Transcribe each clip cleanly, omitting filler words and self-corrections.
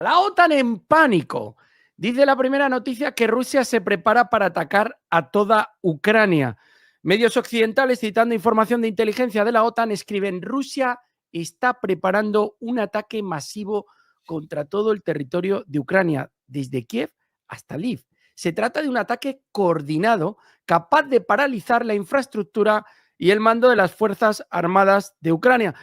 La OTAN en pánico. Dice la primera noticia que Rusia se prepara para atacar a toda Ucrania. Medios occidentales, citando información de inteligencia de la OTAN, escriben: Rusia está preparando un ataque masivo contra todo el territorio de Ucrania, desde Kiev hasta Lviv. Se trata de un ataque coordinado capaz de paralizar la infraestructura y el mando de las Fuerzas Armadas de Ucrania.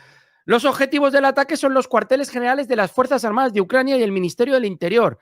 Los objetivos del ataque son los cuarteles generales de las Fuerzas Armadas de Ucrania y el Ministerio del Interior,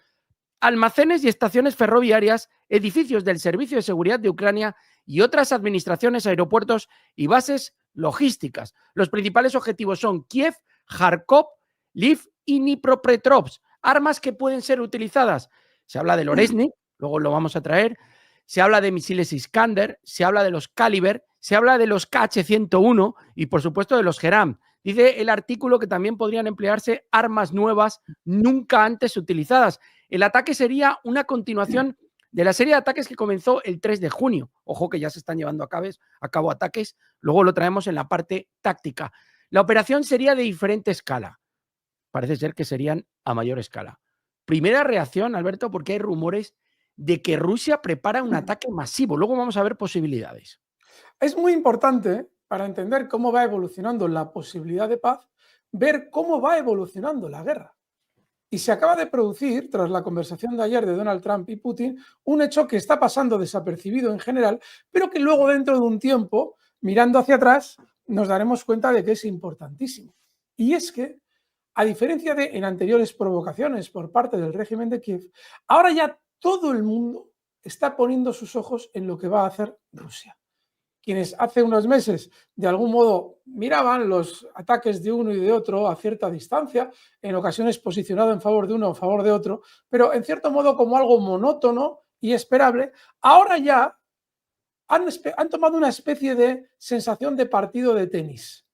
almacenes y estaciones ferroviarias, edificios del Servicio de Seguridad de Ucrania y otras administraciones, aeropuertos y bases logísticas. Los principales objetivos son Kiev, Kharkov, Lviv y Dnipropetrovsk. Armas que pueden ser utilizadas. Se habla del Oresnik, luego lo vamos a traer. Se habla de misiles Iskander, se habla de los Caliber, se habla de los KH-101 y, por supuesto, de los Geram. Dice el artículo que también podrían emplearse armas nuevas nunca antes utilizadas. El ataque sería una continuación de la serie de ataques que comenzó el 3 de junio. Ojo que ya se están llevando a cabo ataques, luego lo traemos en la parte táctica. La operación sería de diferente escala. Parece ser que serían a mayor escala. Primera reacción, Alberto, porque hay rumores de que Rusia prepara un ataque masivo. Luego vamos a ver posibilidades. Es muy importante, para entender cómo va evolucionando la posibilidad de paz, ver cómo va evolucionando la guerra. Y se acaba de producir, tras la conversación de ayer de Donald Trump y Putin, un hecho que está pasando desapercibido en general, pero que luego, dentro de un tiempo, mirando hacia atrás, nos daremos cuenta de que es importantísimo. Y es que, a diferencia de en anteriores provocaciones por parte del régimen de Kiev, ahora ya todo el mundo está poniendo sus ojos en lo que va a hacer Rusia. Quienes hace unos meses de algún modo miraban los ataques de uno y de otro a cierta distancia, en ocasiones posicionado en favor de uno o en favor de otro, pero en cierto modo como algo monótono y esperable, ahora ya han tomado una especie de sensación de partido de tenis.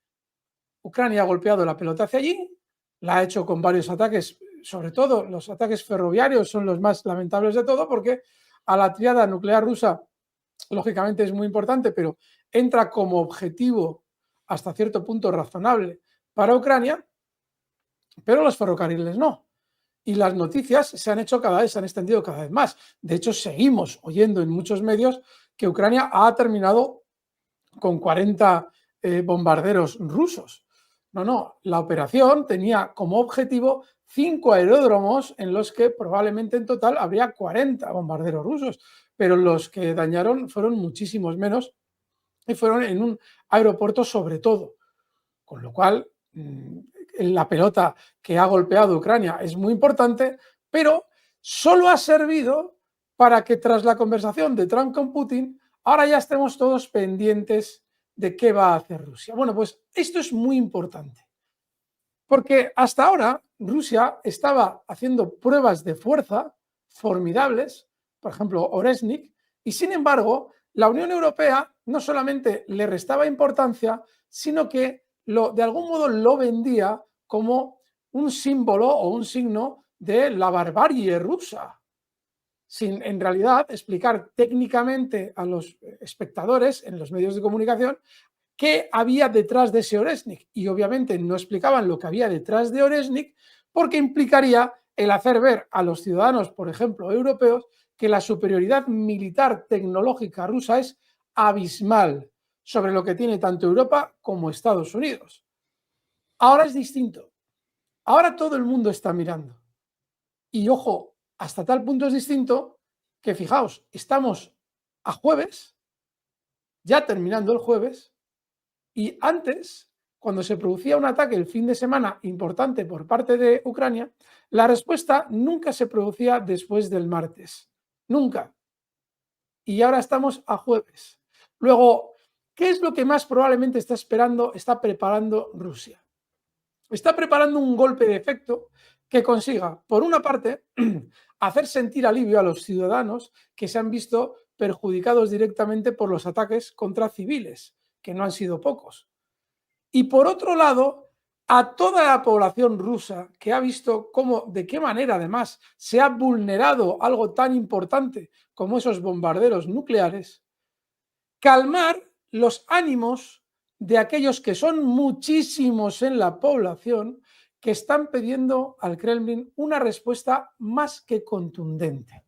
Ucrania ha golpeado la pelota hacia allí, la ha hecho con varios ataques, sobre todo los ataques ferroviarios son los más lamentables de todo, porque a la triada nuclear rusa lógicamente es muy importante, pero entra como objetivo hasta cierto punto razonable para Ucrania, pero los ferrocarriles no. Y las noticias se han extendido cada vez más. De hecho, seguimos oyendo en muchos medios que Ucrania ha terminado con 40 bombarderos rusos. No, la operación tenía como objetivo 5 aeródromos en los que probablemente en total habría 40 bombarderos rusos, pero los que dañaron fueron muchísimos menos y fueron en un aeropuerto sobre todo. Con lo cual, la pelota que ha golpeado Ucrania es muy importante, pero solo ha servido para que tras la conversación de Trump con Putin, ahora ya estemos todos pendientes de qué va a hacer Rusia. Bueno, pues esto es muy importante, porque hasta ahora Rusia estaba haciendo pruebas de fuerza formidables, por ejemplo, Oresnik, y sin embargo, la Unión Europea no solamente le restaba importancia, sino que de algún modo lo vendía como un símbolo o un signo de la barbarie rusa, sin en realidad explicar técnicamente a los espectadores en los medios de comunicación qué había detrás de ese Oresnik. Y obviamente no explicaban lo que había detrás de Oresnik porque implicaría el hacer ver a los ciudadanos, por ejemplo, europeos, que la superioridad militar tecnológica rusa es abismal sobre lo que tiene tanto Europa como Estados Unidos. Ahora es distinto. Ahora todo el mundo está mirando. Y ojo, hasta tal punto es distinto que, fijaos, estamos a jueves, ya terminando el jueves, y antes, cuando se producía un ataque el fin de semana importante por parte de Ucrania, la respuesta nunca se producía después del martes. Nunca. Y ahora estamos a jueves. Luego, ¿qué es lo que más probablemente está preparando Rusia? Está preparando un golpe de efecto que consiga, por una parte, hacer sentir alivio a los ciudadanos que se han visto perjudicados directamente por los ataques contra civiles, que no han sido pocos. Y por otro lado, a toda la población rusa que ha visto de qué manera además se ha vulnerado algo tan importante como esos bombarderos nucleares, calmar los ánimos de aquellos que son muchísimos en la población, que están pidiendo al Kremlin una respuesta más que contundente.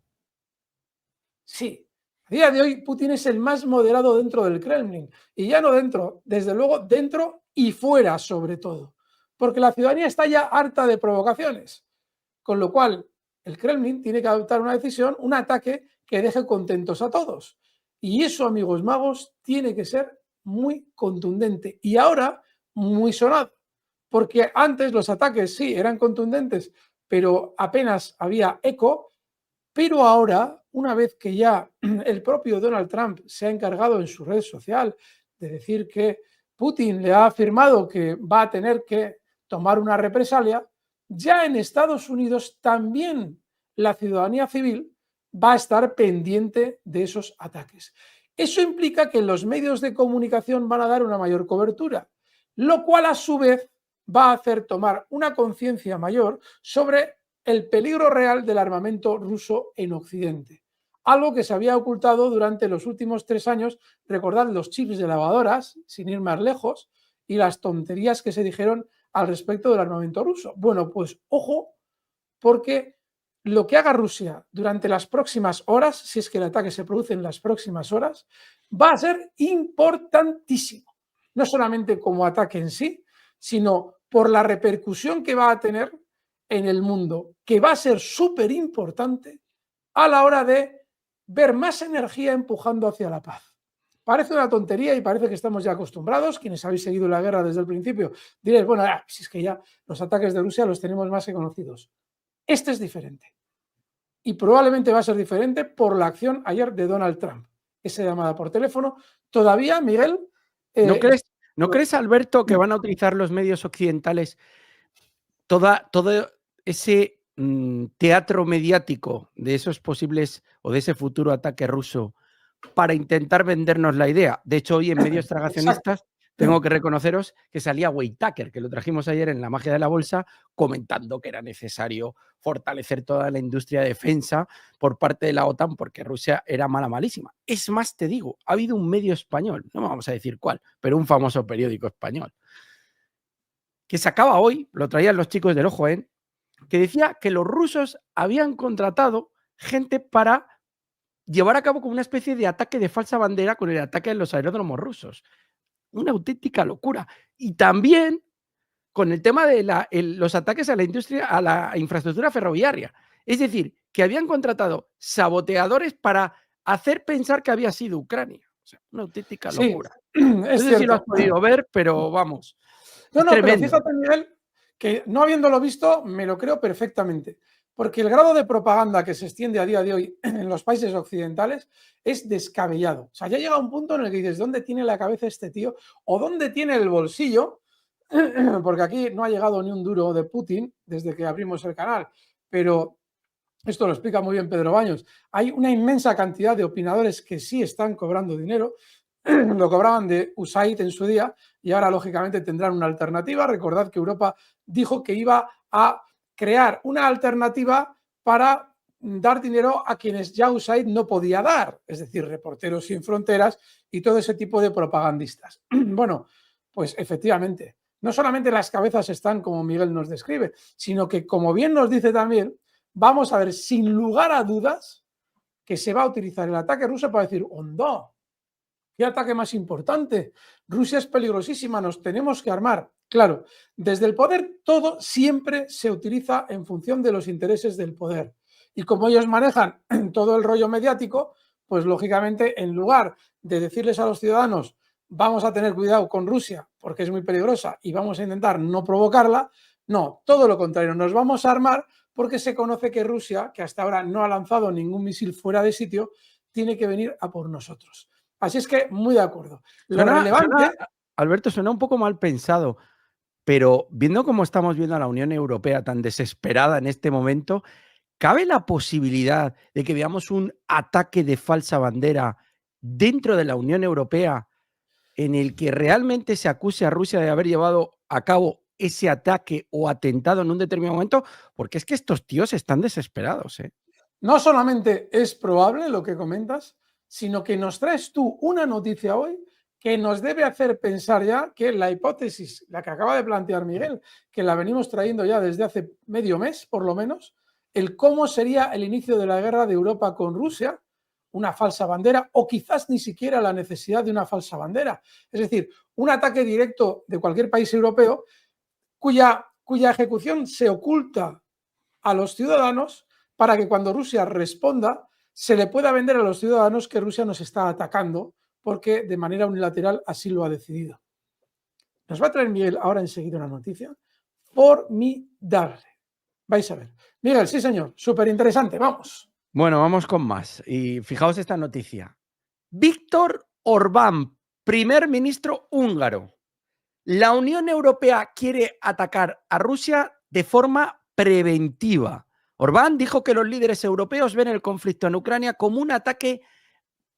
Sí, a día de hoy Putin es el más moderado dentro del Kremlin, y ya no dentro, desde luego dentro y fuera sobre todo, porque la ciudadanía está ya harta de provocaciones, con lo cual el Kremlin tiene que adoptar una decisión, un ataque que deje contentos a todos. Y eso, amigos magos, tiene que ser muy contundente y ahora muy sonado, porque antes los ataques sí eran contundentes, pero apenas había eco. Pero ahora, una vez que ya el propio Donald Trump se ha encargado en su red social de decir que Putin le ha afirmado que va a tener que tomar una represalia, ya en Estados Unidos también la ciudadanía civil va a estar pendiente de esos ataques. Eso implica que los medios de comunicación van a dar una mayor cobertura, lo cual a su vez va a hacer tomar una conciencia mayor sobre el peligro real del armamento ruso en Occidente. Algo que se había ocultado durante los últimos 3 años, recordad los chips de lavadoras, sin ir más lejos, y las tonterías que se dijeron al respecto del armamento ruso. Bueno, pues ojo, porque lo que haga Rusia durante las próximas horas, si es que el ataque se produce en las próximas horas, va a ser importantísimo. No solamente como ataque en sí, sino por la repercusión que va a tener en el mundo, que va a ser súper importante a la hora de ver más energía empujando hacia la paz. Parece una tontería y parece que estamos ya acostumbrados. Quienes habéis seguido la guerra desde el principio diréis, bueno, si es que ya los ataques de Rusia los tenemos más que conocidos. Este es diferente. Y probablemente va a ser diferente por la acción ayer de Donald Trump. Esa llamada por teléfono. Todavía, Miguel... ¿No crees, Alberto, que van a utilizar los medios occidentales todo ese teatro mediático de esos posibles o de ese futuro ataque ruso para intentar vendernos la idea? De hecho, hoy en medios tragacionistas tengo que reconoceros que salía Whitaker, que lo trajimos ayer en La Magia de la Bolsa, comentando que era necesario fortalecer toda la industria de defensa por parte de la OTAN porque Rusia era malísima. Es más, te digo, ha habido un medio español, no vamos a decir cuál, pero un famoso periódico español, que sacaba hoy, lo traían los chicos del Ojo, que decía que los rusos habían contratado gente para llevar a cabo como una especie de ataque de falsa bandera con el ataque en los aeródromos rusos. Una auténtica locura. Y también con el tema de los ataques a la industria, a la infraestructura ferroviaria. Es decir, que habían contratado saboteadores para hacer pensar que había sido Ucrania. O sea, una auténtica locura. Sí, no sé si lo has podido ver, pero vamos. No, pero fíjate, Miguel, que no habiéndolo visto, me lo creo perfectamente. Porque el grado de propaganda que se extiende a día de hoy en los países occidentales es descabellado. O sea, ya llega un punto en el que dices, ¿dónde tiene la cabeza este tío? ¿O dónde tiene el bolsillo? Porque aquí no ha llegado ni un duro de Putin desde que abrimos el canal. Pero esto lo explica muy bien Pedro Baños. Hay una inmensa cantidad de opinadores que sí están cobrando dinero. Lo cobraban de USAID en su día y ahora, lógicamente, tendrán una alternativa. Recordad que Europa dijo que iba a crear una alternativa para dar dinero a quienes ya USAID no podía dar, es decir, Reporteros Sin Fronteras y todo ese tipo de propagandistas. Bueno, pues efectivamente, no solamente las cabezas están como Miguel nos describe, sino que, como bien nos dice también, vamos a ver sin lugar a dudas que se va a utilizar el ataque ruso para decir, ¡hondo! ¿Qué ataque más importante? Rusia es peligrosísima, nos tenemos que armar. Claro, desde el poder todo siempre se utiliza en función de los intereses del poder. Y como ellos manejan todo el rollo mediático, pues lógicamente en lugar de decirles a los ciudadanos vamos a tener cuidado con Rusia porque es muy peligrosa y vamos a intentar no provocarla, no, todo lo contrario, nos vamos a armar porque se conoce que Rusia, que hasta ahora no ha lanzado ningún misil fuera de sitio, tiene que venir a por nosotros. Así es que, muy de acuerdo. Alberto, suena un poco mal pensado, pero viendo cómo estamos viendo a la Unión Europea tan desesperada en este momento, ¿cabe la posibilidad de que veamos un ataque de falsa bandera dentro de la Unión Europea en el que realmente se acuse a Rusia de haber llevado a cabo ese ataque o atentado en un determinado momento? Porque es que estos tíos están desesperados, ¿eh? No solamente es probable lo que comentas, sino que nos traes tú una noticia hoy que nos debe hacer pensar ya que la hipótesis, la que acaba de plantear Miguel, que la venimos trayendo ya desde hace medio mes, por lo menos, el cómo sería el inicio de la guerra de Europa con Rusia, una falsa bandera, o quizás ni siquiera la necesidad de una falsa bandera. Es decir, un ataque directo de cualquier país europeo cuya ejecución se oculta a los ciudadanos para que cuando Rusia responda se le pueda vender a los ciudadanos que Rusia nos está atacando porque de manera unilateral así lo ha decidido. Nos va a traer Miguel ahora enseguida una noticia formidable. Vais a ver. Miguel, sí señor, súper interesante, vamos. Bueno, vamos con más. Y fijaos esta noticia. Víctor Orbán, primer ministro húngaro. La Unión Europea quiere atacar a Rusia de forma preventiva. Orbán dijo que los líderes europeos ven el conflicto en Ucrania como un ataque,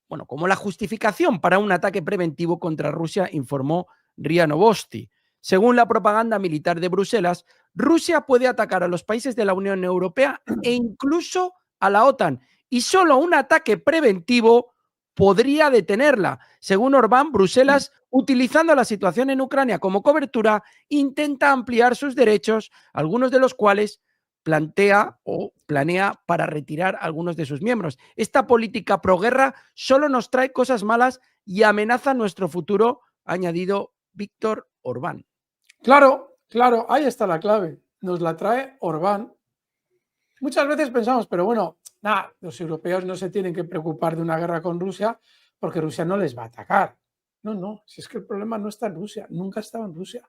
bueno, como la justificación para un ataque preventivo contra Rusia, informó RIA Novosti. Según la propaganda militar de Bruselas, Rusia puede atacar a los países de la Unión Europea e incluso a la OTAN, y solo un ataque preventivo podría detenerla. Según Orbán, Bruselas, utilizando la situación en Ucrania como cobertura, intenta ampliar sus derechos, algunos de los cuales plantea o planea para retirar a algunos de sus miembros. Esta política proguerra solo nos trae cosas malas y amenaza nuestro futuro, ha añadido Víctor Orbán. Claro, claro, ahí está la clave. Nos la trae Orbán. Muchas veces pensamos, pero bueno, nada, los europeos no se tienen que preocupar de una guerra con Rusia porque Rusia no les va a atacar. No, no, si es que el problema no está en Rusia, nunca ha estado en Rusia.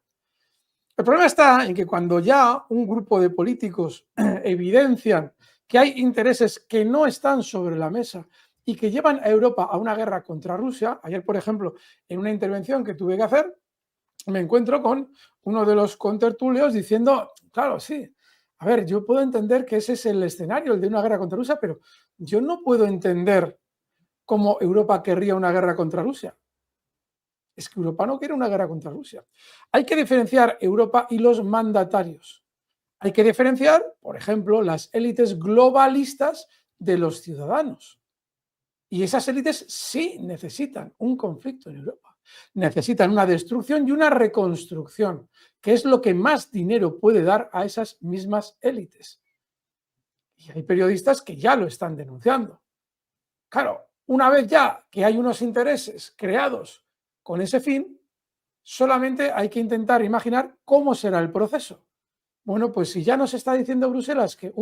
El problema está en que cuando ya un grupo de políticos evidencian que hay intereses que no están sobre la mesa y que llevan a Europa a una guerra contra Rusia, ayer, por ejemplo, en una intervención que tuve que hacer, me encuentro con uno de los contertulios diciendo, claro, sí, a ver, yo puedo entender que ese es el escenario, el de una guerra contra Rusia, pero yo no puedo entender cómo Europa querría una guerra contra Rusia. Es que Europa no quiere una guerra contra Rusia. Hay que diferenciar Europa y los mandatarios. Hay que diferenciar, por ejemplo, las élites globalistas de los ciudadanos. Y esas élites sí necesitan un conflicto en Europa. Necesitan una destrucción y una reconstrucción, que es lo que más dinero puede dar a esas mismas élites. Y hay periodistas que ya lo están denunciando. Claro, una vez ya que hay unos intereses creados con ese fin, solamente hay que intentar imaginar cómo será el proceso. Bueno, pues si ya nos está diciendo Bruselas que,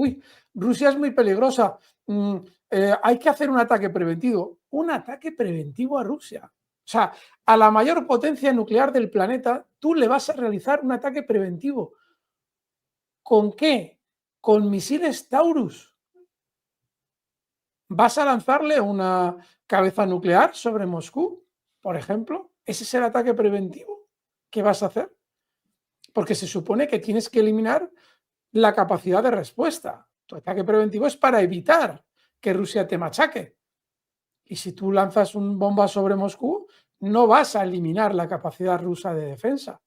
Rusia es muy peligrosa, hay que hacer un ataque preventivo. Un ataque preventivo a Rusia. O sea, a la mayor potencia nuclear del planeta, tú le vas a realizar un ataque preventivo. ¿Con qué? Con misiles Taurus. ¿Vas a lanzarle una cabeza nuclear sobre Moscú, por ejemplo? ¿Ese es el ataque preventivo que vas a hacer? Porque se supone que tienes que eliminar la capacidad de respuesta. Tu ataque preventivo es para evitar que Rusia te machaque. Y si tú lanzas una bomba sobre Moscú, no vas a eliminar la capacidad rusa de defensa.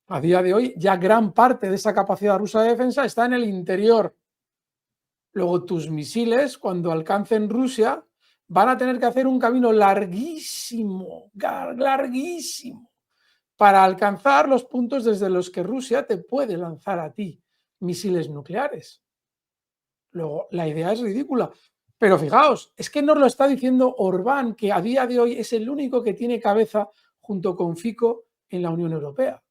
A día de hoy, ya gran parte de esa capacidad rusa de defensa está en el interior. Luego, tus misiles, cuando alcancen Rusia, van a tener que hacer un camino larguísimo, larguísimo, para alcanzar los puntos desde los que Rusia te puede lanzar a ti misiles nucleares. Luego, la idea es ridícula. Pero fijaos, es que nos lo está diciendo Orbán, que a día de hoy es el único que tiene cabeza junto con Fico en la Unión Europea.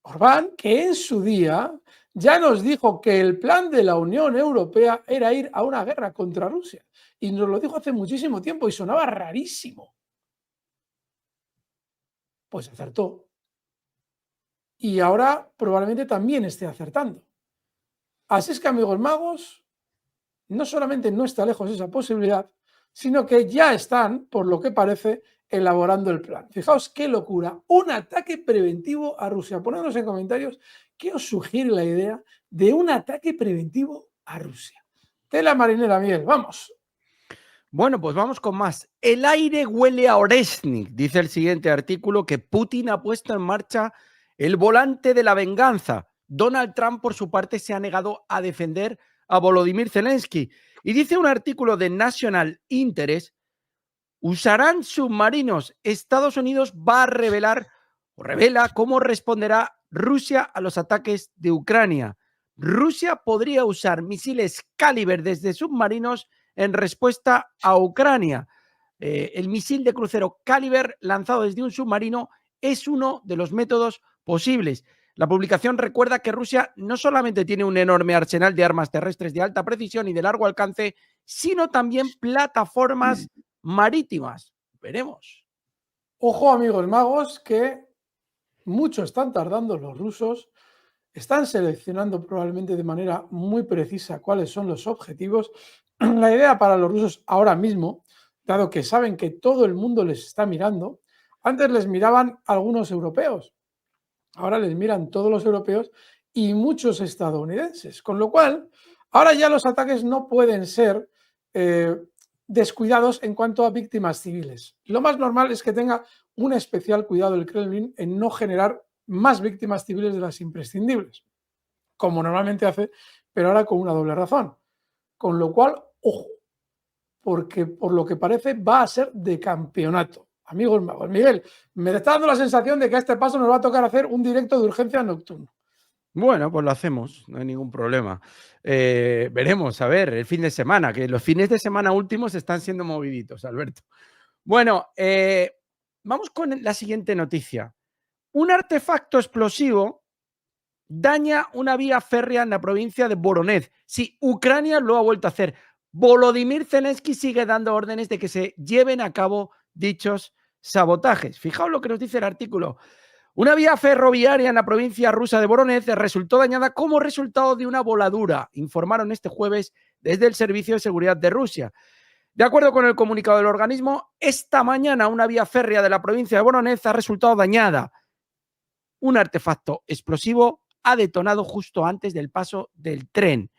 Orbán, que en su día ya nos dijo que el plan de la Unión Europea era ir a una guerra contra Rusia. Y nos lo dijo hace muchísimo tiempo y sonaba rarísimo. Pues acertó. Y ahora probablemente también esté acertando. Así es que, amigos magos, no solamente no está lejos esa posibilidad, sino que ya están, por lo que parece, elaborando el plan. Fijaos qué locura, un ataque preventivo a Rusia. Ponednos en comentarios qué os sugiere la idea de un ataque preventivo a Rusia. Tela marinera, Miguel, vamos. Bueno, pues vamos con más. El aire huele a Oresnik, dice el siguiente artículo, que Putin ha puesto en marcha el volante de la venganza. Donald Trump, por su parte, se ha negado a defender a Volodymyr Zelensky. Y dice un artículo de National Interest ¿Usarán submarinos? Estados Unidos va a revelar o revela cómo responderá Rusia a los ataques de Ucrania. Rusia podría usar misiles Caliber desde submarinos en respuesta a Ucrania. El misil de crucero Caliber lanzado desde un submarino es uno de los métodos posibles. La publicación recuerda que Rusia no solamente tiene un enorme arsenal de armas terrestres de alta precisión y de largo alcance, sino también plataformas marítimas. Veremos. Ojo, amigos magos, que mucho están tardando los rusos. Están seleccionando probablemente de manera muy precisa cuáles son los objetivos. La idea para los rusos ahora mismo, dado que saben que todo el mundo les está mirando, antes les miraban algunos europeos, ahora les miran todos los europeos y muchos estadounidenses, con lo cual ahora ya los ataques no pueden ser descuidados en cuanto a víctimas civiles. Lo más normal es que tenga un especial cuidado el Kremlin en no generar más víctimas civiles de las imprescindibles, como normalmente hace, pero ahora con una doble razón. Con lo cual, ojo, porque por lo que parece va a ser de campeonato. Amigos magos, Miguel, me está dando la sensación de que a este paso nos va a tocar hacer un directo de urgencia nocturno. Bueno, pues lo hacemos, no hay ningún problema. Veremos, a ver, el fin de semana, que los fines de semana últimos están siendo moviditos, Alberto. Bueno, vamos con la siguiente noticia. Un artefacto explosivo daña una vía férrea en la provincia de Voronezh. Sí, Ucrania lo ha vuelto a hacer. Volodymyr Zelensky sigue dando órdenes de que se lleven a cabo dichos sabotajes. Fijaos lo que nos dice el artículo. Una vía ferroviaria en la provincia rusa de Voronezh resultó dañada como resultado de una voladura, informaron este jueves desde el Servicio de Seguridad de Rusia. De acuerdo con el comunicado del organismo, esta mañana una vía férrea de la provincia de Voronezh ha resultado dañada. Un artefacto explosivo ha detonado justo antes del paso del tren.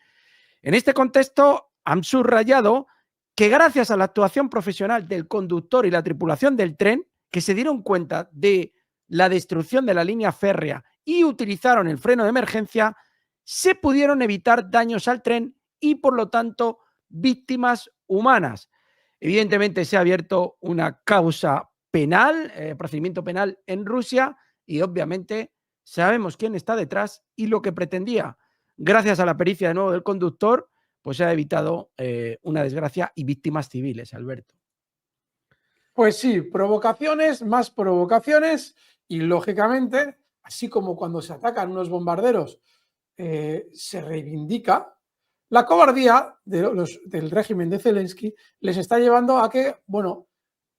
En este contexto, han subrayado que gracias a la actuación profesional del conductor y la tripulación del tren, que se dieron cuenta de la destrucción de la línea férrea y utilizaron el freno de emergencia, se pudieron evitar daños al tren y, por lo tanto, víctimas humanas. Evidentemente, se ha abierto una causa penal, procedimiento penal en Rusia, y obviamente sabemos quién está detrás y lo que pretendía. Gracias a la pericia de nuevo del conductor, pues se ha evitado una desgracia y víctimas civiles, Alberto. Pues sí, provocaciones, más provocaciones y, lógicamente, así como cuando se atacan unos bombarderos se reivindica, la cobardía del régimen de Zelensky les está llevando a que, bueno,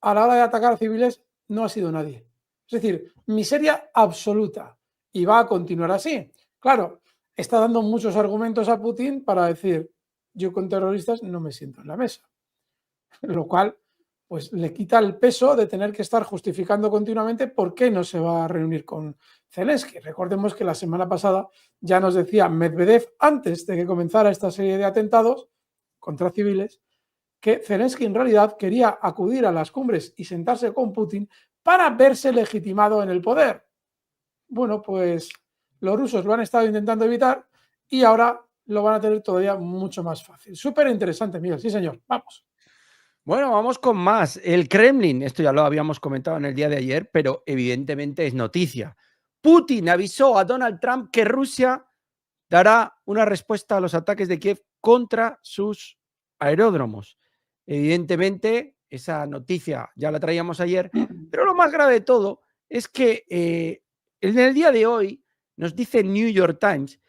a la hora de atacar civiles no ha sido nadie. Es decir, miseria absoluta. Y va a continuar así. Claro, está dando muchos argumentos a Putin para decir, yo con terroristas no me siento en la mesa. Lo cual pues le quita el peso de tener que estar justificando continuamente por qué no se va a reunir con Zelensky. Recordemos que la semana pasada ya nos decía Medvedev, antes de que comenzara esta serie de atentados contra civiles, que Zelensky en realidad quería acudir a las cumbres y sentarse con Putin para verse legitimado en el poder. Bueno, pues los rusos lo han estado intentando evitar y ahora lo van a tener todavía mucho más fácil. Súper interesante, Miguel. Sí, señor. Vamos. Bueno, vamos con más. El Kremlin, esto ya lo habíamos comentado en el día de ayer, pero evidentemente es noticia. Putin avisó a Donald Trump que Rusia dará una respuesta a los ataques de Kiev contra sus aeródromos. Evidentemente, esa noticia ya la traíamos ayer, pero lo más grave de todo es que en el día de hoy nos dice el New York Times,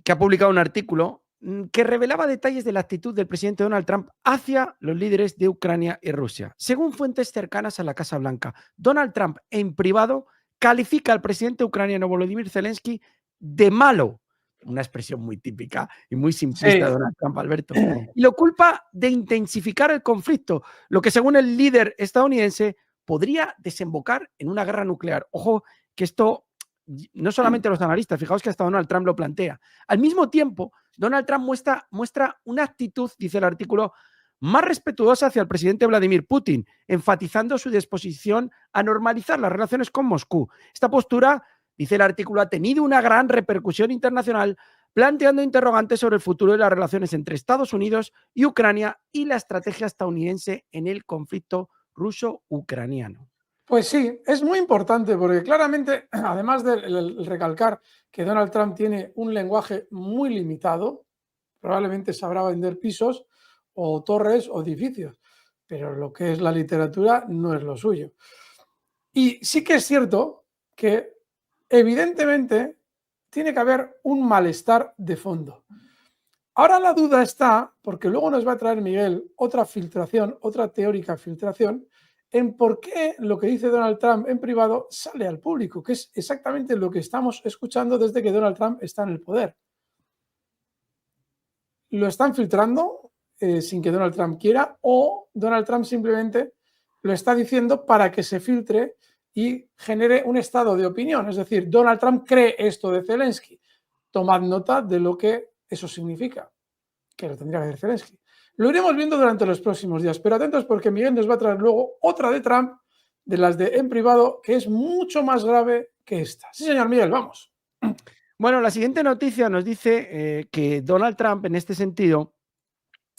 que ha publicado un artículo que revelaba detalles de la actitud del presidente Donald Trump hacia los líderes de Ucrania y Rusia. Según fuentes cercanas a la Casa Blanca, Donald Trump en privado califica al presidente ucraniano Volodymyr Zelensky de malo, una expresión muy típica y muy simplista de Donald Trump, Alberto, y lo culpa de intensificar el conflicto, lo que según el líder estadounidense podría desembocar en una guerra nuclear. Ojo, que esto no solamente los analistas, fijaos que hasta Donald Trump lo plantea. Al mismo tiempo, Donald Trump muestra una actitud, dice el artículo, más respetuosa hacia el presidente Vladimir Putin, enfatizando su disposición a normalizar las relaciones con Moscú. Esta postura, dice el artículo, ha tenido una gran repercusión internacional, planteando interrogantes sobre el futuro de las relaciones entre Estados Unidos y Ucrania y la estrategia estadounidense en el conflicto ruso-ucraniano. Pues sí, es muy importante porque claramente, además de recalcar que Donald Trump tiene un lenguaje muy limitado, probablemente sabrá vender pisos o torres o edificios, pero lo que es la literatura no es lo suyo. Y sí que es cierto que evidentemente tiene que haber un malestar de fondo. Ahora la duda está, porque luego nos va a traer Miguel otra filtración, otra teórica filtración, en por qué lo que dice Donald Trump en privado sale al público, que es exactamente lo que estamos escuchando desde que Donald Trump está en el poder. Lo están filtrando sin que Donald Trump quiera, o Donald Trump simplemente lo está diciendo para que se filtre y genere un estado de opinión. Es decir, Donald Trump cree esto de Zelensky. Tomad nota de lo que eso significa, que lo tendría que hacer Zelensky. Lo iremos viendo durante los próximos días, pero atentos porque Miguel nos va a traer luego otra de Trump, de las de en privado, que es mucho más grave que esta. Sí, señor Miguel, vamos. Bueno, la siguiente noticia nos dice que Donald Trump, en este sentido,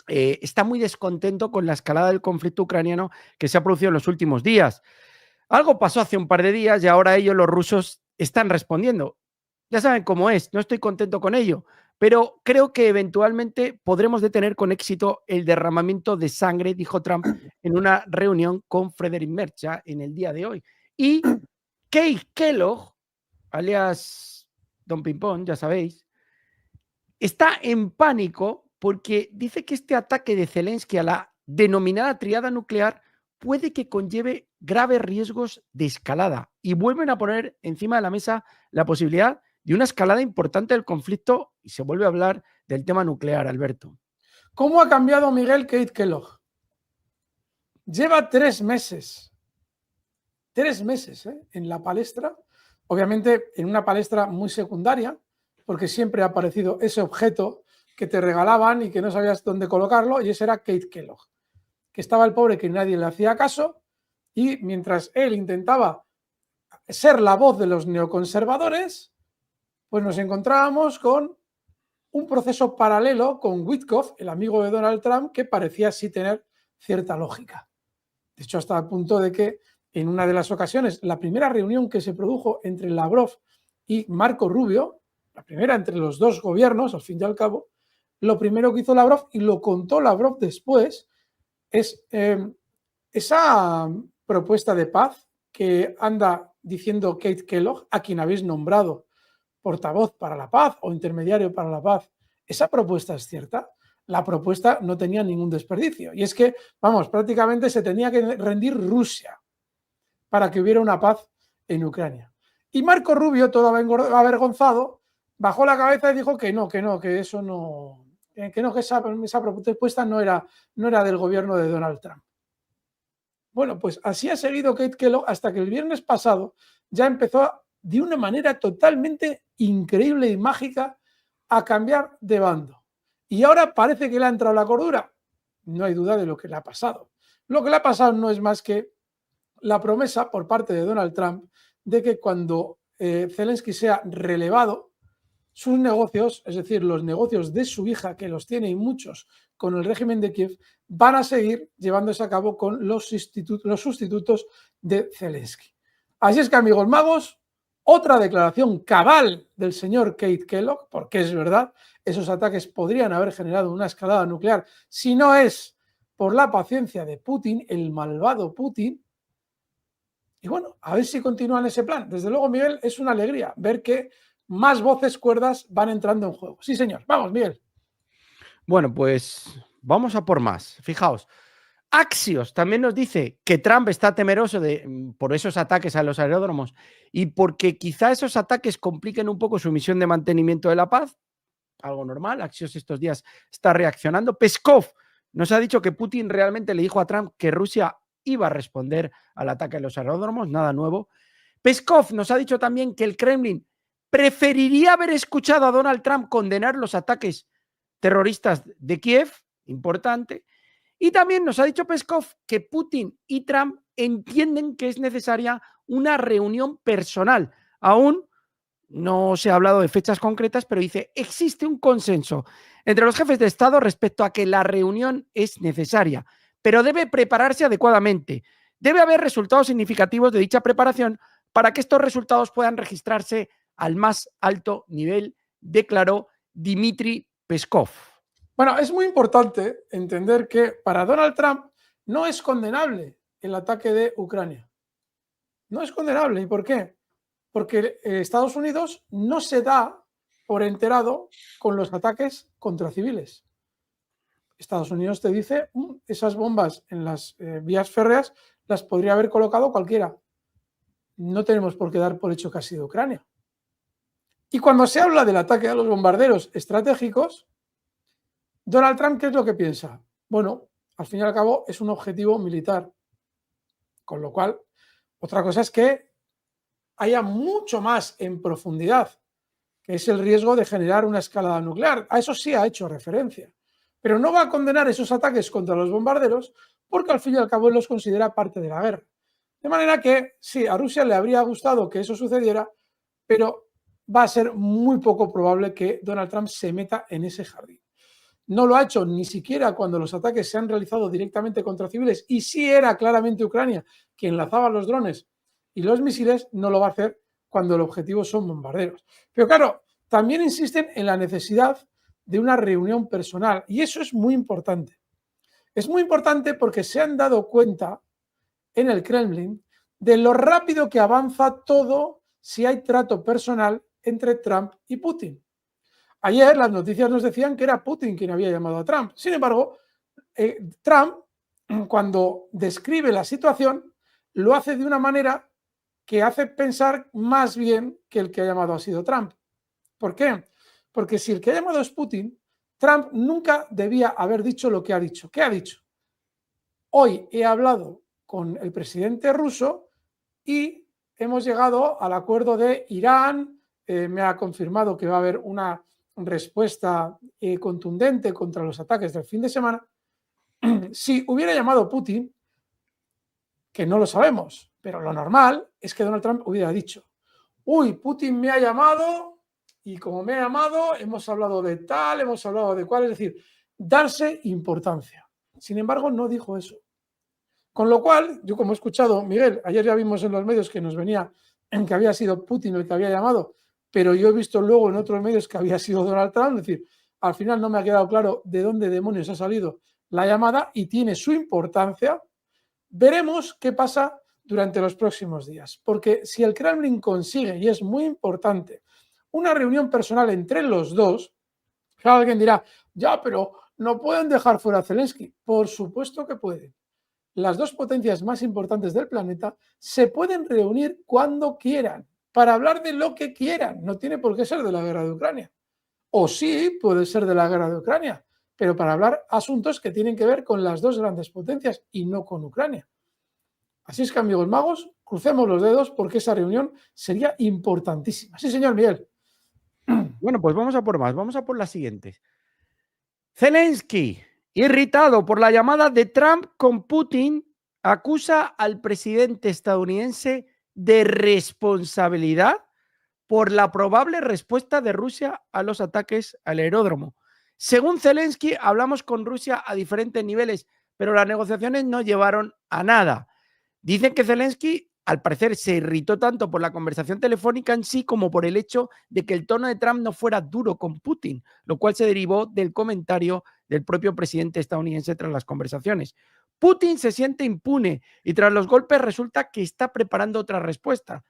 está muy descontento con la escalada del conflicto ucraniano que se ha producido en los últimos días. Algo pasó hace un par de días y ahora ellos, los rusos, están respondiendo. Ya saben cómo es, no estoy contento con ello, pero creo que eventualmente podremos detener con éxito el derramamiento de sangre, dijo Trump en una reunión con Frederick Merz en el día de hoy. Y Keith Kellogg, alias Don Pimpón, ya sabéis, está en pánico porque dice que este ataque de Zelensky a la denominada triada nuclear puede que conlleve graves riesgos de escalada y vuelven a poner encima de la mesa la posibilidad de una escalada importante del conflicto y se vuelve a hablar del tema nuclear, Alberto. ¿Cómo ha cambiado Miguel Keith Kellogg? Lleva 3 meses. 3 meses en la palestra, obviamente en una palestra muy secundaria, porque siempre ha aparecido ese objeto que te regalaban y que no sabías dónde colocarlo, y ese era Keith Kellogg, que estaba el pobre que nadie le hacía caso, y mientras él intentaba ser la voz de los neoconservadores, pues nos encontrábamos con un proceso paralelo con Witkoff, el amigo de Donald Trump, que parecía sí tener cierta lógica. De hecho, hasta el punto de que en una de las ocasiones, la primera reunión que se produjo entre Lavrov y Marco Rubio, la primera entre los dos gobiernos, al fin y al cabo, lo primero que hizo Lavrov, y lo contó Lavrov después, es esa propuesta de paz que anda diciendo Keith Kellogg, a quien habéis nombrado portavoz para la paz o intermediario para la paz. ¿Esa propuesta es cierta? La propuesta no tenía ningún desperdicio. Y es que, vamos, prácticamente se tenía que rendir Rusia para que hubiera una paz en Ucrania. Y Marco Rubio, todo avergonzado, bajó la cabeza y dijo que no, que eso no, que esa propuesta no era del gobierno de Donald Trump. Bueno, pues así ha seguido Keith Kellogg hasta que el viernes pasado ya empezó de una manera totalmente increíble y mágica a cambiar de bando. Y ahora parece que le ha entrado la cordura. No hay duda de lo que le ha pasado. Lo que le ha pasado no es más que la promesa por parte de Donald Trump de que cuando Zelensky sea relevado, sus negocios, es decir, los negocios de su hija, que los tiene y muchos con el régimen de Kiev, van a seguir llevándose a cabo con los sustitutos de Zelensky. Así es que, amigos magos, otra declaración cabal del señor Keith Kellogg, porque es verdad, esos ataques podrían haber generado una escalada nuclear, si no es por la paciencia de Putin, el malvado Putin. Y bueno, a ver si continúan ese plan. Desde luego, Miguel, es una alegría ver que más voces cuerdas van entrando en juego. Sí, señor. Vamos, Miguel. Bueno, pues vamos a por más. Fijaos, Axios también nos dice que Trump está temeroso por esos ataques a los aeródromos y porque quizá esos ataques compliquen un poco su misión de mantenimiento de la paz. Algo normal. Axios estos días está reaccionando. Peskov nos ha dicho que Putin realmente le dijo a Trump que Rusia iba a responder al ataque a los aeródromos. Nada nuevo. Peskov nos ha dicho también que el Kremlin preferiría haber escuchado a Donald Trump condenar los ataques terroristas de Kiev, importante, y también nos ha dicho Peskov que Putin y Trump entienden que es necesaria una reunión personal. Aún no se ha hablado de fechas concretas, pero dice, existe un consenso entre los jefes de Estado respecto a que la reunión es necesaria, pero debe prepararse adecuadamente. Debe haber resultados significativos de dicha preparación para que estos resultados puedan registrarse al más alto nivel, declaró Dmitry Peskov. Bueno, es muy importante entender que para Donald Trump no es condenable el ataque de Ucrania. No es condenable. ¿Y por qué? Porque Estados Unidos no se da por enterado con los ataques contra civiles. Estados Unidos te dice, esas bombas en las vías férreas las podría haber colocado cualquiera. No tenemos por qué dar por hecho que ha sido Ucrania. Y cuando se habla del ataque a los bombarderos estratégicos, Donald Trump, ¿qué es lo que piensa? Bueno, al fin y al cabo es un objetivo militar. Con lo cual, otra cosa es que haya mucho más en profundidad, que es el riesgo de generar una escalada nuclear. A eso sí ha hecho referencia. Pero no va a condenar esos ataques contra los bombarderos porque al fin y al cabo él los considera parte de la guerra. De manera que sí, a Rusia le habría gustado que eso sucediera, pero va a ser muy poco probable que Donald Trump se meta en ese jardín. No lo ha hecho ni siquiera cuando los ataques se han realizado directamente contra civiles y sí era claramente Ucrania quien lanzaba los drones y los misiles, no lo va a hacer cuando el objetivo son bombarderos. Pero claro, también insisten en la necesidad de una reunión personal y eso es muy importante. Es muy importante porque se han dado cuenta en el Kremlin de lo rápido que avanza todo si hay trato personal entre Trump y Putin. Ayer las noticias nos decían que era Putin quien había llamado a Trump. Sin embargo, Trump, cuando describe la situación, lo hace de una manera que hace pensar más bien que el que ha llamado ha sido Trump. ¿Por qué? Porque si el que ha llamado es Putin, Trump nunca debía haber dicho lo que ha dicho. ¿Qué ha dicho? Hoy he hablado con el presidente ruso y hemos llegado al acuerdo de Irán, me ha confirmado que va a haber una respuesta contundente contra los ataques del fin de semana. Si hubiera llamado Putin, que no lo sabemos, pero lo normal es que Donald Trump hubiera dicho, uy, Putin me ha llamado y como me ha llamado hemos hablado de tal, hemos hablado de cual, es decir, darse importancia. Sin embargo, no dijo eso. Con lo cual, yo como he escuchado, Miguel, ayer ya vimos en los medios que nos venía en que había sido Putin el que había llamado, pero yo he visto luego en otros medios que había sido Donald Trump, es decir, al final no me ha quedado claro de dónde demonios ha salido la llamada y tiene su importancia. Veremos qué pasa durante los próximos días, porque si el Kremlin consigue, y es muy importante, una reunión personal entre los dos, alguien dirá, ya, pero no pueden dejar fuera a Zelensky. Por supuesto que pueden. Las dos potencias más importantes del planeta se pueden reunir cuando quieran, para hablar de lo que quieran. No tiene por qué ser de la guerra de Ucrania. O sí, puede ser de la guerra de Ucrania, pero para hablar asuntos que tienen que ver con las dos grandes potencias y no con Ucrania. Así es que, amigos magos, crucemos los dedos porque esa reunión sería importantísima. Sí, señor Miguel. Bueno, pues vamos a por más. Vamos a por las siguientes. Zelensky, irritado por la llamada de Trump con Putin, acusa al presidente estadounidense de responsabilidad por la probable respuesta de Rusia a los ataques al aeródromo. Según Zelensky, hablamos con Rusia a diferentes niveles, pero las negociaciones no llevaron a nada. Dicen que Zelensky, al parecer, se irritó tanto por la conversación telefónica en sí como por el hecho de que el tono de Trump no fuera duro con Putin, lo cual se derivó del comentario del propio presidente estadounidense tras las conversaciones. Putin se siente impune y tras los golpes resulta que está preparando otra respuesta.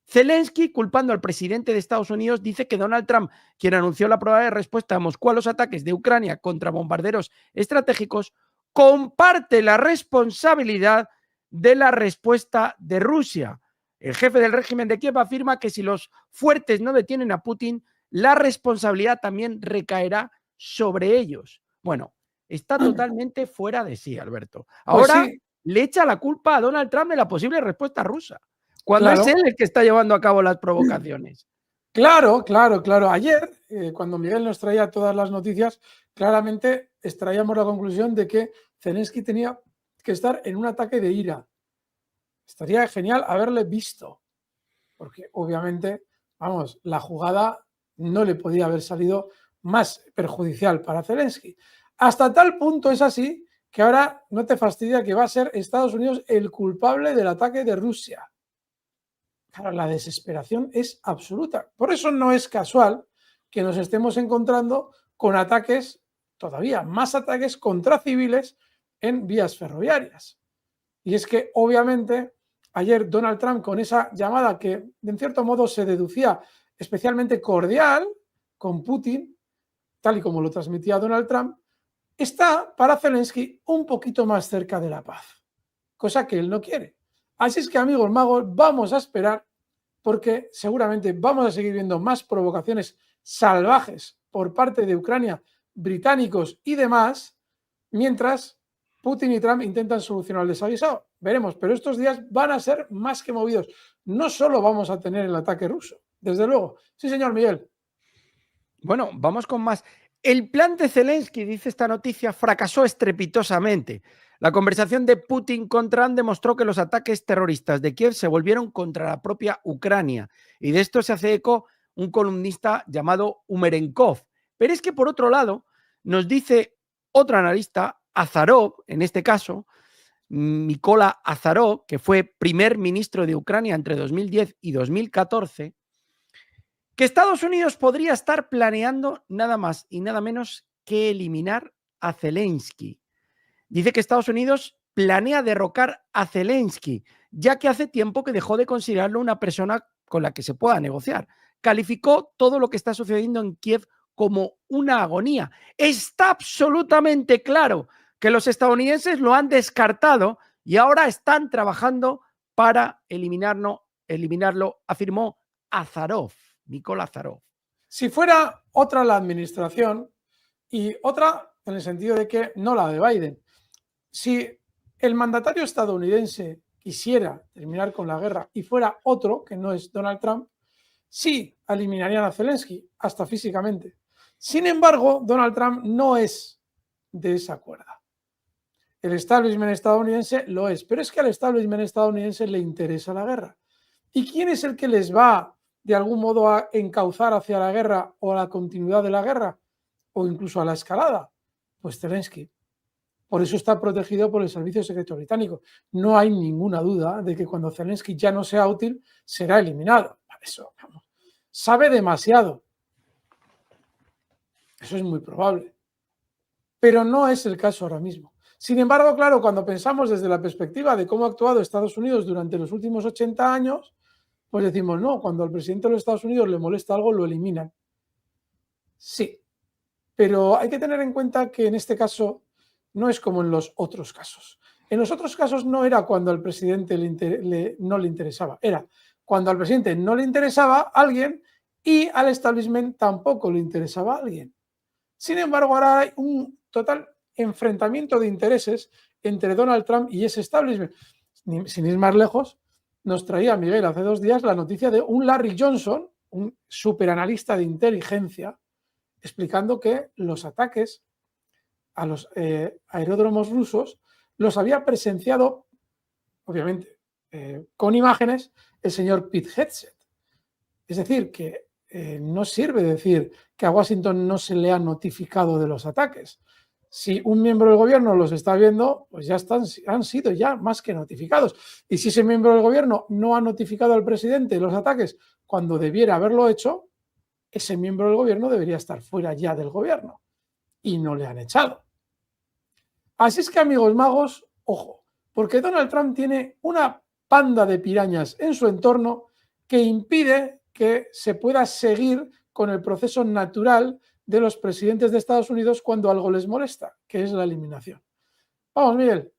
Zelensky, culpando al presidente de Estados Unidos, dice que Donald Trump, quien anunció la probable respuesta de Moscú a los ataques de Ucrania contra bombarderos estratégicos, comparte la responsabilidad de la respuesta de Rusia. El jefe del régimen de Kiev afirma que si los fuertes no detienen a Putin, la responsabilidad también recaerá sobre ellos. Bueno, está totalmente fuera de sí, Alberto. Ahora Pues sí, le echa la culpa a Donald Trump de la posible respuesta rusa, cuando claro. es él el que está llevando a cabo las provocaciones. Claro, claro, claro. Ayer, cuando Miguel nos traía todas las noticias, claramente extraíamos la conclusión de que Zelensky tenía que estar en un ataque de ira. Estaría genial haberle visto, porque obviamente, vamos, la jugada no le podía haber salido más perjudicial para Zelensky. Hasta tal punto es así que ahora no te fastidia que va a ser Estados Unidos el culpable del ataque de Rusia. Claro, la desesperación es absoluta. Por eso no es casual que nos estemos encontrando con ataques, todavía más ataques contra civiles en vías ferroviarias. Y es que, obviamente, ayer Donald Trump, con esa llamada que, en cierto modo, se deducía especialmente cordial con Putin, tal y como lo transmitía Donald Trump, está para Zelensky un poquito más cerca de la paz, cosa que él no quiere. Así es que, amigos magos, vamos a esperar, porque seguramente vamos a seguir viendo más provocaciones salvajes por parte de Ucrania, británicos y demás, mientras Putin y Trump intentan solucionar el desaguisado. Veremos, pero estos días van a ser más que movidos. No solo vamos a tener el ataque ruso, desde luego. Sí, señor Miguel. Bueno, vamos con más. El plan de Zelensky, dice esta noticia, fracasó estrepitosamente. La conversación de Putin con Trump demostró que los ataques terroristas de Kiev se volvieron contra la propia Ucrania. Y de esto se hace eco un columnista llamado Umerenkov. Pero es que, por otro lado, nos dice otro analista, Azarov, en este caso, Mykola Azarov, que fue primer ministro de Ucrania entre 2010 y 2014, que Estados Unidos podría estar planeando nada más y nada menos que eliminar a Zelensky. Dice que Estados Unidos planea derrocar a Zelensky, ya que hace tiempo que dejó de considerarlo una persona con la que se pueda negociar. Calificó todo lo que está sucediendo en Kiev como una agonía. Está absolutamente claro que los estadounidenses lo han descartado y ahora están trabajando para eliminarlo, afirmó Azarov. Mykola Azarov. Si fuera otra la administración y otra en el sentido de que no la de Biden, si el mandatario estadounidense quisiera terminar con la guerra y fuera otro, que no es Donald Trump, sí eliminarían a Zelensky, hasta físicamente. Sin embargo, Donald Trump no es de esa cuerda. El establishment estadounidense lo es, pero es que al establishment estadounidense le interesa la guerra. ¿Y quién es el que les va de algún modo a encauzar hacia la guerra o a la continuidad de la guerra o incluso a la escalada? Pues Zelensky. Por eso está protegido por el Servicio Secreto Británico. No hay ninguna duda de que cuando Zelensky ya no sea útil, será eliminado. Eso, vamos, sabe demasiado. Eso es muy probable. Pero no es el caso ahora mismo. Sin embargo, claro, cuando pensamos desde la perspectiva de cómo ha actuado Estados Unidos durante los últimos 80 años, pues decimos, no, cuando al presidente de los Estados Unidos le molesta algo, lo eliminan. Sí, pero hay que tener en cuenta que en este caso no es como en los otros casos. En los otros casos no era cuando al presidente no le interesaba, era cuando al presidente no le interesaba a alguien y al establishment tampoco le interesaba a alguien. Sin embargo, ahora hay un total enfrentamiento de intereses entre Donald Trump y ese establishment. Sin ir más lejos, nos traía Miguel hace 2 días la noticia de un Larry Johnson, un superanalista de inteligencia, explicando que los ataques a los aeródromos rusos los había presenciado, obviamente, con imágenes, el señor Pete Hegseth. Es decir, que no sirve decir que a Washington no se le ha notificado de los ataques. Si un miembro del gobierno los está viendo, pues ya han sido ya más que notificados. Y si ese miembro del gobierno no ha notificado al presidente de los ataques cuando debiera haberlo hecho, ese miembro del gobierno debería estar fuera ya del gobierno. Y no le han echado. Así es que, amigos magos, ojo, porque Donald Trump tiene una panda de pirañas en su entorno que impide que se pueda seguir con el proceso natural de los presidentes de Estados Unidos cuando algo les molesta, que es la eliminación. Vamos, Miguel.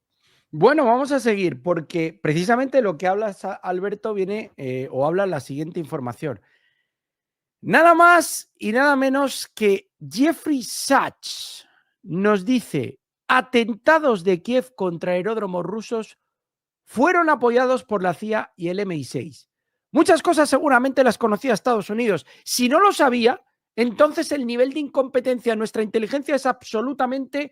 Bueno, vamos a seguir porque precisamente lo que hablas, Alberto, viene o habla la siguiente información. Nada más y nada menos que Jeffrey Sachs nos dice: atentados de Kiev contra aeródromos rusos fueron apoyados por la CIA y el MI6. Muchas cosas seguramente las conocía Estados Unidos. Si no lo sabía, entonces el nivel de incompetencia de nuestra inteligencia es absolutamente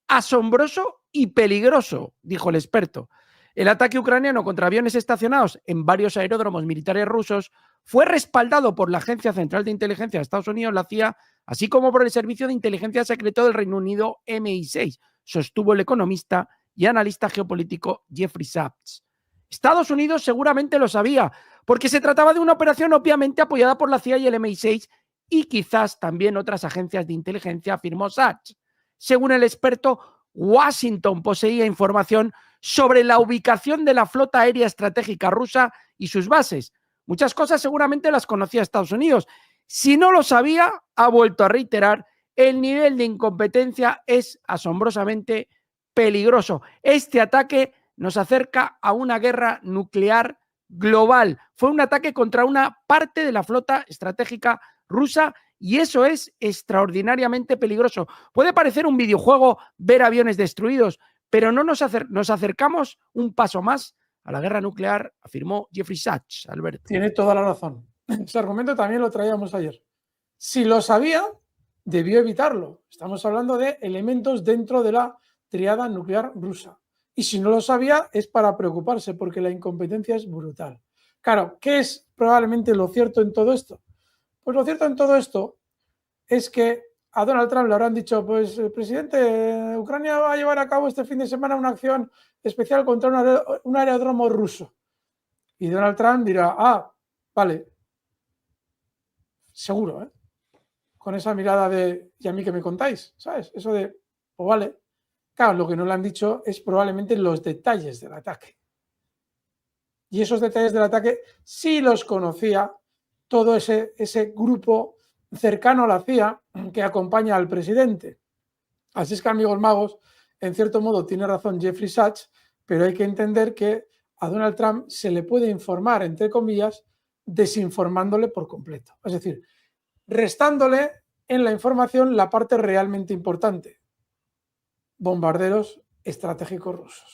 asombroso y peligroso, dijo el experto. El ataque ucraniano contra aviones estacionados en varios aeródromos militares rusos fue respaldado por la Agencia Central de Inteligencia de Estados Unidos, la CIA, así como por el Servicio de Inteligencia Secreto del Reino Unido, MI6. sostuvo el economista y analista geopolítico Jeffrey Sachs. Estados Unidos seguramente lo sabía, porque se trataba de una operación obviamente apoyada por la CIA y el MI6 y quizás también otras agencias de inteligencia, afirmó Sachs. Según el experto, Washington poseía información sobre la ubicación de la flota aérea estratégica rusa y sus bases. Muchas cosas seguramente las conocía Estados Unidos. Si no lo sabía, ha vuelto a reiterar, el nivel de incompetencia es asombrosamente peligroso. Este ataque nos acerca a una guerra nuclear global. Fue un ataque contra una parte de la flota estratégica rusa y eso es extraordinariamente peligroso. Puede parecer un videojuego ver aviones destruidos, pero no nos acercamos un paso más a la guerra nuclear, afirmó Jeffrey Sachs. Alberto. Tiene toda la razón. Ese argumento también lo traíamos ayer. Si lo sabía, debió evitarlo. Estamos hablando de elementos dentro de la triada nuclear rusa. Y si no lo sabía, es para preocuparse, porque la incompetencia es brutal. Claro, ¿qué es probablemente lo cierto en todo esto? Pues lo cierto en todo esto es que a Donald Trump le habrán dicho, pues el presidente, Ucrania va a llevar a cabo este fin de semana una acción especial contra un aeródromo ruso. Y Donald Trump dirá, vale, seguro, ¿eh? Con esa mirada de, ¿y a mí qué me contáis? ¿Sabes? Eso de, pues vale. Claro, lo que no le han dicho es probablemente los detalles del ataque. Y esos detalles del ataque sí los conocía todo ese grupo cercano a la CIA que acompaña al presidente. Así es que, amigos magos, en cierto modo tiene razón Jeffrey Sachs, pero hay que entender que a Donald Trump se le puede informar, entre comillas, desinformándole por completo. Es decir, restándole en la información la parte realmente importante: bombarderos estratégicos rusos.